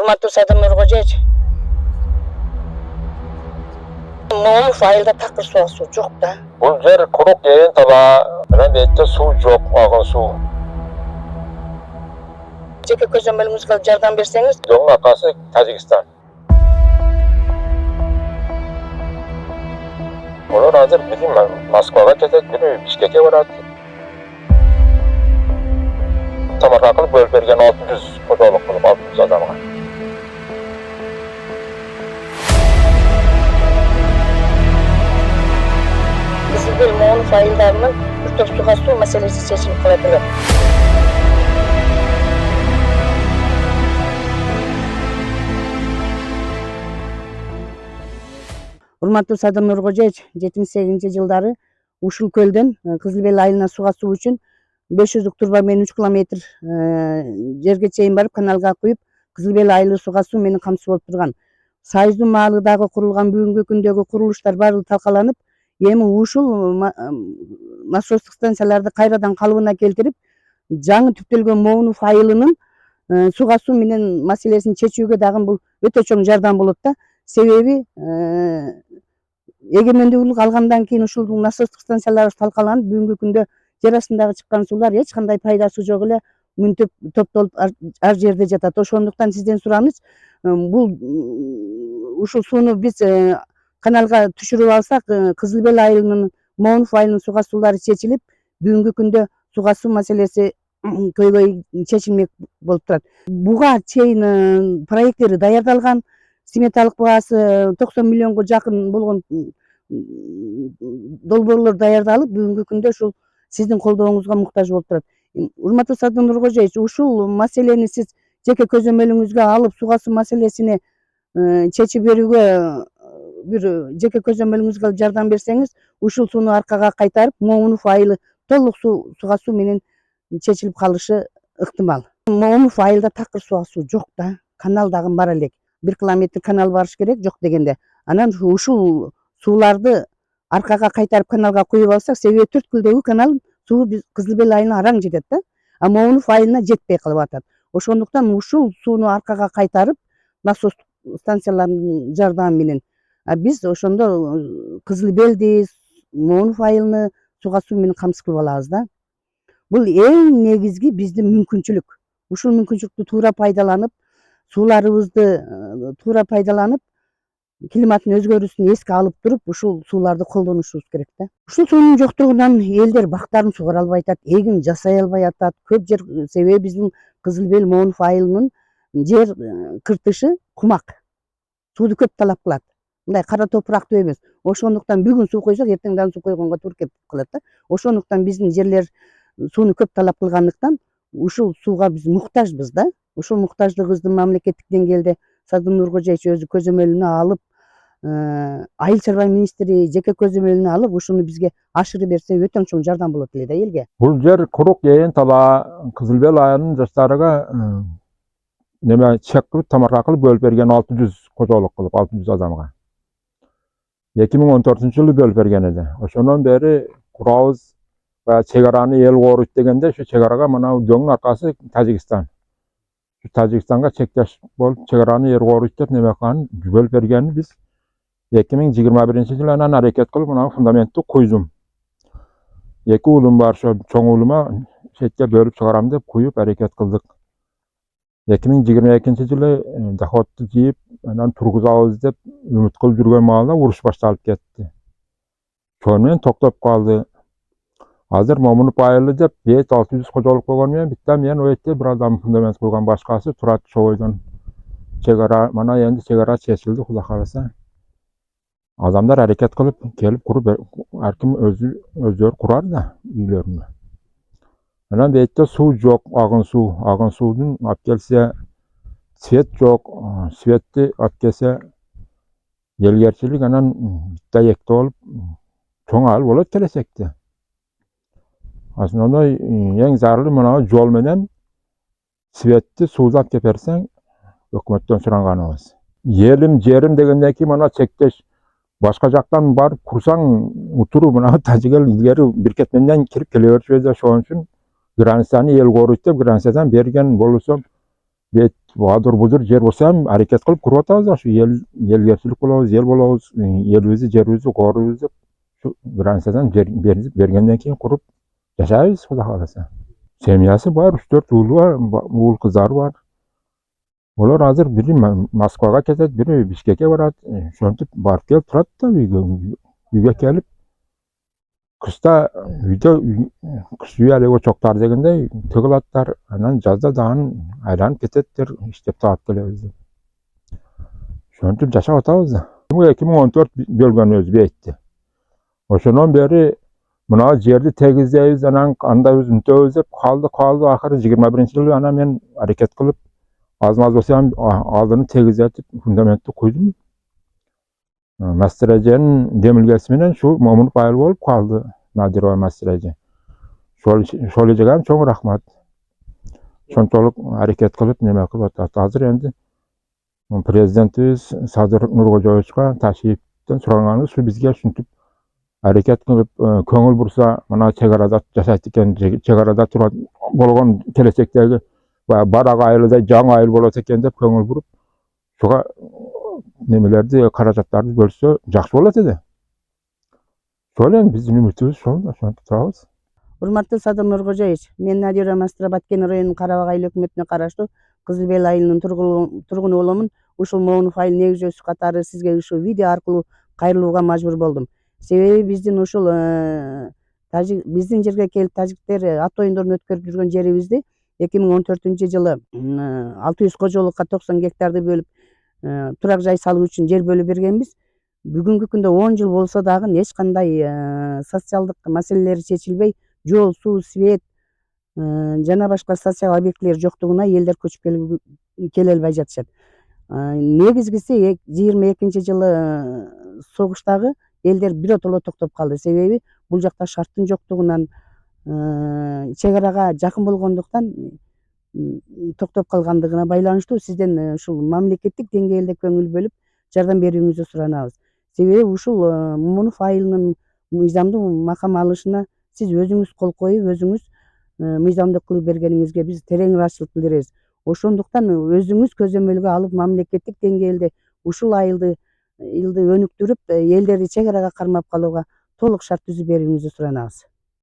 Урматтуу Садыр Нуркожоевич, могул файлда такыр суу жок да. Бул жер курук ээн таба, анан бетте суу жок, агын суу. Жеке көзөмөлүңүзгө жардам берсеңиз. Жолдун аркасы Тажикстан. Олар азыр бири Москвага кетет, бири Бишкекке барат. Тамак кылып бөлүп берген 600 кожолук кылып 600 адамга. Кызылбел могул файлдарынын бир топ суга суу маселеси чечилип кала турат. Урматтуу Садыр Нуркожоевич, 78-жылдары ушул көлдөн Кызылбел айылына суга суу үчүн 500 турба менен 3 километр жерге чейин барып каналга куюп, Кызылбел айылы суга суу менен камсыз болуп турган. Союздун маалыдагы курулган бүгүнкү күндөгү курулуштар баары талкаланып, эми ушул насостук станцияларды кайрадан калыбына келтирип, жаңы түптөлгөн Моунуф айылынын суга суу менен маселесин чечүүгө дагы бул өтө чоң жардам болот да. Себеби эгемендүүлүк алгандан кийин ушул насостук станциялар талкаланып, бүгүнкү күндө жер астындагы чыккан суулар эч кандай пайдасы жок эле мүнтүп топтолуп ар жерде жатат. Ошондуктан сизден сураныч, бул ушул сууну биз каналга түшүрүп алсак, Кызылбел айылынын Моунуф айылынын суга суулары чечилип, бүгүнкү күндө суга суу маселеси көйгөй чечилмек болуп турат. Буга чейин проекттери даярдалган, сметалык баасы 90 миллионго жакын болгон долбоорлор даярдалып, бүгүнкү күндө ушул сиздин колдооңузга муктаж болуп турат. Урматтуу Садыр Нуркожоевич, ушул маселени сиз жеке көзөмөлүңүзгө алып, суга суу маселесини чечип берүүгө бир жеке көзөмөлүңүзгө жардам берсеңиз, ушул сууну аркага кайтарып, Моунуф айылы толук суга суу менен чечилип калышы ыктымал. Моунуф айылда такыр суга суу жок да. Канал дагы бар элек. 1 километр канал барыш керек, жок дегенде. Анан ушул сууларды аркага кайтарып каналга куюп алсак, себеби Төрткүлдөгү канал суу биз Кызылбел айылына араң жетет да. А Моунуф айылына жетпей калып атат. Ошондуктан ушул сууну аркага кайтарып, насос станцияларынын жардамы менен биз ошондо Кызылбелди, Моунуф айылыны суга суу менен камсыз кылып алабыз да. Бул эң негизги биздин мүмкүнчүлүк. Ушул мүмкүнчүлүктү туура пайдаланып, сууларыбызды туура пайдаланып, климаттын өзгөрүүсүн эске алып туруп, ушул сууларды колдонушубуз керек да. Ушул суунун жоктугунан элдер бактарын сугара албай атат, эгин жасай албай атат. Көп жер, себеби биздин Кызылбел Моунуф айылынын жер кыртышы кумак. Сууну көп талап кылат. Мындай кара топурактуу эмес. Ошондуктан бүгүн суу койсок, эртең суу койгонго туура келип калат да. Ошондуктан биздин жерлер сууну көп талап кылгандыктан ушул сууга биз муктажбыз да. Ушул муктаждыгыбызды мамлекеттик деңгээлде Садыр Нуркожоевич өзү көзөмөлүнө алып, айыл чарба министри жеке көзөмөлүнө алып, ушуну бизге ашырып берсе өтө чоң жардам болот эле да элге. Бул жер курук ээн таба, Кызылбел айылынын жаштарыга неме чек кылып, тамак кылып бөлүп берген 600 кожолук кылып 600 адамга. 2014-жылы бөлүп берген эди. Ошондон бери курабыз, чек араны эл коруйт дегенде, ошо чек арага мына жөнүн аркасы Тажикстан. Тажикстанга чектеш болуп, чек араны эл коруйт деп неме кылган, бөлүп бергенин биз 2021-жылы анан аракет кылып, мына фундаментту куйдум. 2 уулум бар, ошо чоң уулума четке бөлүп чыгарам деп куюп аракет кылдык. 2022-жылы доходду жийип, анан тургузабыз деп үмүт кылып жүргөн маалда уруш башталып кетти. Ошону менен токтоп калды. Азыр Моунуф айылы деп 600 кожолук болгону менен битте мен өйтө бир адам фундамент куйган, башкасы турат чобойдон. Чек ара, мана энди чек ара чечилди, Кудай кааласа. Адамдар аракет кылып келип куруп, ар ким өздөрү курар да үйлөрүнү. Анан бетте суу жок, агын суудун алып келсе, свет жок, светти алып келсе, элгерчилик анан битте экте болуп, чоң айыл болот келечекте. Основной эң зарыл мына жол менен светти, сууду алып келип берсең, өкмөттөн суранганыбыз. Элим, жерим дегенден кийин мына чектеш башка жактан барып курсаң, утуру мына Тажигел илгери биркет менен кирип келе беришпейди. Ошон үчүн границаны эл коруйт деп границадан берген болсо, бет Bahadır budur yer bolsa ham hareket kılıp kurup atабыз ошо elgerçilik bolобуз, ел болобуз, elibizди, жерибизди коруйбуз деп şu границадан бергенден кийин kurup жашайбыз Кудай кааласа. Семьясы бар, 3-4 уулу бар, уул кыздары бар. Олар азыр бири Москвага кетет, бири Бишкекке барат. Ошентип барып келип турат да үйгө келип кышта үйдө кыш үй эле чоктар дегендей тыгылаттар, анан жазда дагы айланып кететтер, иштеп таап келебиз деп. Ошентип жашап атабыз да. 2014 бөлгөнүбүз бетти. Ошондон бери мына жерди тегиздейбиз, анан андайбыз мынтебиз деп калды, акыры 21-жылы анан мен аракет кылып аз-маз болсо ham алдыны тегиздетип, фундаментти куйдум. Мастереженин демилгеси менен şu Момунов айыл болуп калды, Надирова Мастереже. Шол эжеге чоң рахмат. Ошончолук аракет кылып, неме кылып атат. Азыр энди президентибиз Садыр Нуркожоевичке ташриптен сураганыбыз şu бизге ушинтип аракет кылып, көңүл бурса, мына чек арада жашайт экен, чек арада турат болгон келечектеги барак айылдай жаңы айыл болот экен деп көңүл буруп, шуга немелерди, каражаттарды бөлсө жакшы болот эди. Ошол эми биздин үмүтүбүз ошол, ошентип турабыз. Урматтуу Садыр Нуркожоевич, мен Надира Мастера Баткен районунун Карабак айыл өкмөтүнө караштуу Кызыл Бел айылынын тургуну боломун. Ушул Момунов айылынын негизчөсү катары сизге ушул видео аркылуу кайрылууга мажбур болдум. Себеби биздин ушул биздин жерге келип тажиктер ат оюндорун өткөрүп жүргөн жерибизди 2014-жылы 600 кожолукка 90 гектарды бөлүп турак жай салуу үчүн жер бөлүп бергенбиз. Бүгүнкү күндө 10 жыл болсо дагы эч кандай социалдык маселелери чечилбей, жол, суу, свет жана башка социалдык объектилер жоктугуна элдер көчүп келе албай жатышат. Негизгиси 22-жылы согуштагы элдер биротоло токтоп калды. Себеби бул жакта шарттын жоктугунан, чек арага жакын болгондуктан токтоп калгандыгына байланыштуу сизден ушул мамлекеттик деңгээлде көңүл бөлүп жардам берүүңүздү суранабыз. Себеби ушул Момунов айылынын мыйзамдуу макам алышына сиз өзүңүз кол коюп, өзүңүз мыйзамдуу кылып бергениңизге биз терең ыраазычылык билдиребиз. Ошондуктан өзүңүз көзөмөлгө алып, мамлекеттик деңгээлде ушул айылды өнүктүрүп, элдерди чек арага кармап калууга толук шарт түзүп берүүңүздү суранабыз.